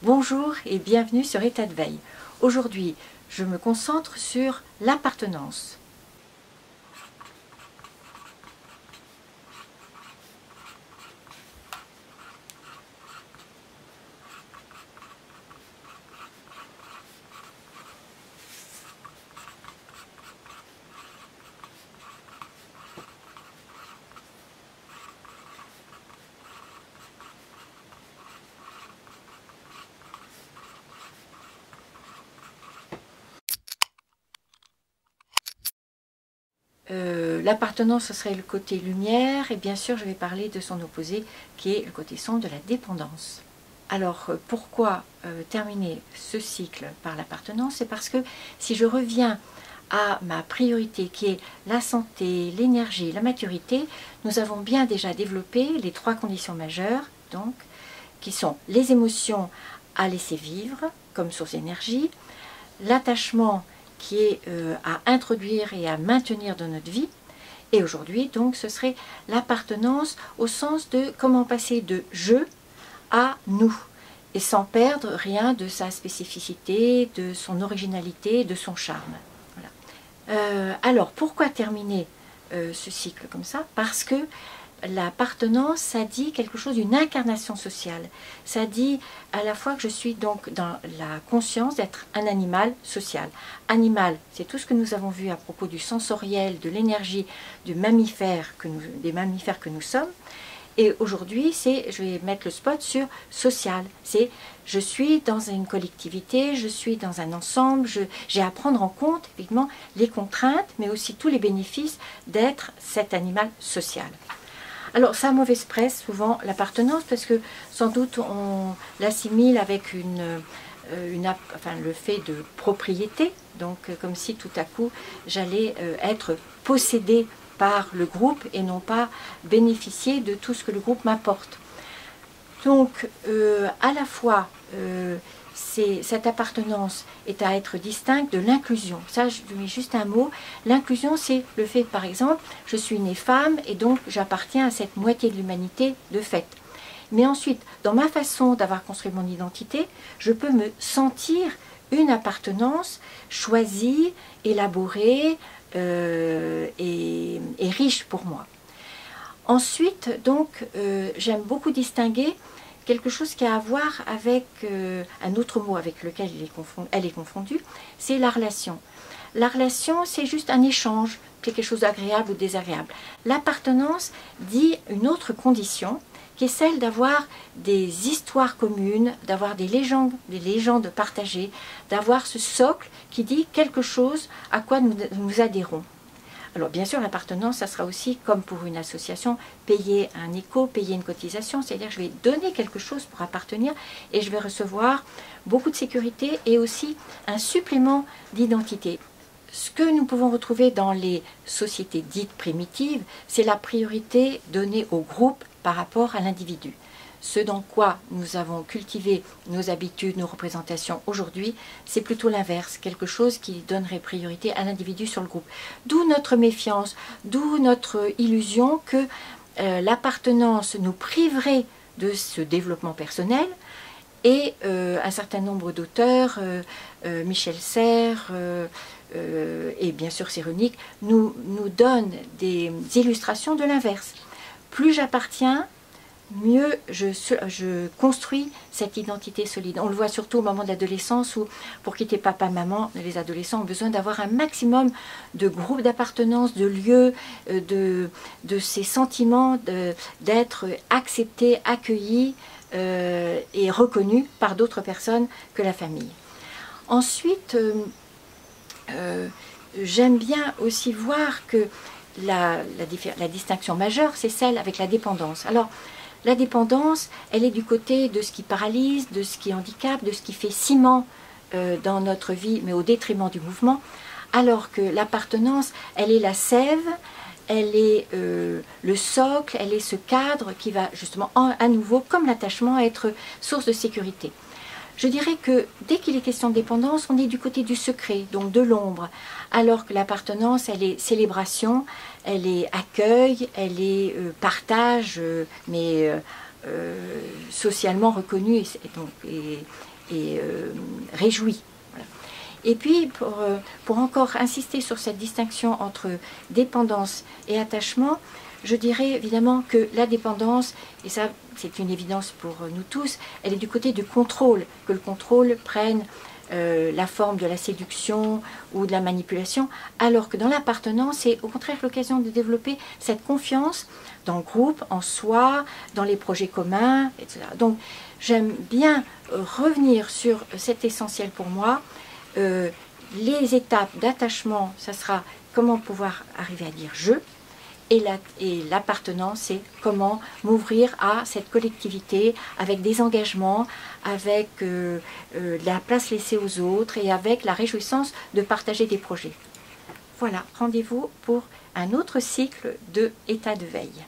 Bonjour et bienvenue sur État de veille. Aujourd'hui, je me concentre sur l'appartenance. L'appartenance, ce serait le côté lumière, et bien sûr je vais parler de son opposé qui est le côté sombre de la dépendance. Alors pourquoi terminer ce cycle par l'appartenance? C'est parce que si je reviens à ma priorité qui est la santé, l'énergie, la maturité, nous avons bien déjà développé les trois conditions majeures, donc, qui sont les émotions à laisser vivre comme source d'énergie, l'attachement qui est à introduire et à maintenir dans notre vie. Et aujourd'hui, donc, ce serait l'appartenance au sens de comment passer de « je » à « nous » et sans perdre rien de sa spécificité, de son originalité, de son charme. Voilà. Alors, pourquoi terminer ce cycle comme ça? Parce que l'appartenance, ça dit quelque chose d'une incarnation sociale. Ça dit à la fois que je suis donc dans la conscience d'être un animal social. Animal, c'est tout ce que nous avons vu à propos du sensoriel, de l'énergie, des mammifères que nous sommes. Et aujourd'hui, je vais mettre le spot sur social. C'est je suis dans une collectivité, je suis dans un ensemble, j'ai à prendre en compte évidemment les contraintes, mais aussi tous les bénéfices d'être cet animal social. Alors, ça a mauvaise presse, souvent, l'appartenance, parce que sans doute on l'assimile avec le fait de propriété, donc comme si tout à coup j'allais être possédée par le groupe et non pas bénéficier de tout ce que le groupe m'apporte. Donc, à la fois, cette appartenance est à être distincte de l'inclusion. Ça, je mets juste un mot. L'inclusion, c'est le fait, par exemple, je suis née femme et donc j'appartiens à cette moitié de l'humanité de fait. Mais ensuite, dans ma façon d'avoir construit mon identité, je peux me sentir une appartenance choisie, élaborée et riche pour moi. Ensuite, donc, j'aime beaucoup distinguer quelque chose qui a à voir avec un autre mot avec lequel elle est confondue, c'est la relation. La relation, c'est juste un échange, c'est quelque chose d'agréable ou désagréable. L'appartenance dit une autre condition, qui est celle d'avoir des histoires communes, d'avoir des légendes partagées, d'avoir ce socle qui dit quelque chose à quoi nous adhérons. Alors bien sûr, l'appartenance, ça sera aussi, comme pour une association, payer un éco, payer une cotisation, c'est-à-dire que je vais donner quelque chose pour appartenir et je vais recevoir beaucoup de sécurité et aussi un supplément d'identité. Ce que nous pouvons retrouver dans les sociétés dites primitives, c'est la priorité donnée au groupe par rapport à l'individu. Ce dans quoi nous avons cultivé nos habitudes, nos représentations aujourd'hui, c'est plutôt l'inverse, quelque chose qui donnerait priorité à l'individu sur le groupe. D'où notre méfiance, d'où notre illusion que l'appartenance nous priverait de ce développement personnel. Et un certain nombre d'auteurs, Michel Serres et bien sûr Cyrulnik, nous donnent des illustrations de l'inverse. Plus j'appartiens, mieux je construis cette identité solide. On le voit surtout au moment de l'adolescence où, pour quitter papa, maman, les adolescents ont besoin d'avoir un maximum de groupes d'appartenance, de lieux, de ces sentiments d'être acceptés, accueillis et reconnus par d'autres personnes que la famille. Ensuite, j'aime bien aussi voir que la distinction majeure, c'est celle avec la dépendance. Alors, la dépendance, elle est du côté de ce qui paralyse, de ce qui handicape, de ce qui fait ciment dans notre vie, mais au détriment du mouvement, alors que l'appartenance, elle est la sève, elle est le socle, elle est ce cadre qui va justement à nouveau, comme l'attachement, être source de sécurité. Je dirais que dès qu'il est question de dépendance, on est du côté du secret, donc de l'ombre, alors que l'appartenance, elle est célébration, elle est accueil, elle est partage, mais socialement reconnu réjouis. Voilà. Et puis, pour encore insister sur cette distinction entre dépendance et attachement, je dirais évidemment que la dépendance, et ça c'est une évidence pour nous tous, elle est du côté du contrôle, que le contrôle prenne la forme de la séduction ou de la manipulation, alors que dans l'appartenance, c'est au contraire l'occasion de développer cette confiance dans le groupe, en soi, dans les projets communs, etc. Donc j'aime bien revenir sur cet essentiel pour moi. Les étapes d'attachement, ça sera comment pouvoir arriver à dire « je », et l'appartenance, c'est comment m'ouvrir à cette collectivité avec des engagements, avec la place laissée aux autres et avec la réjouissance de partager des projets. Voilà, rendez-vous pour un autre cycle de état de veille.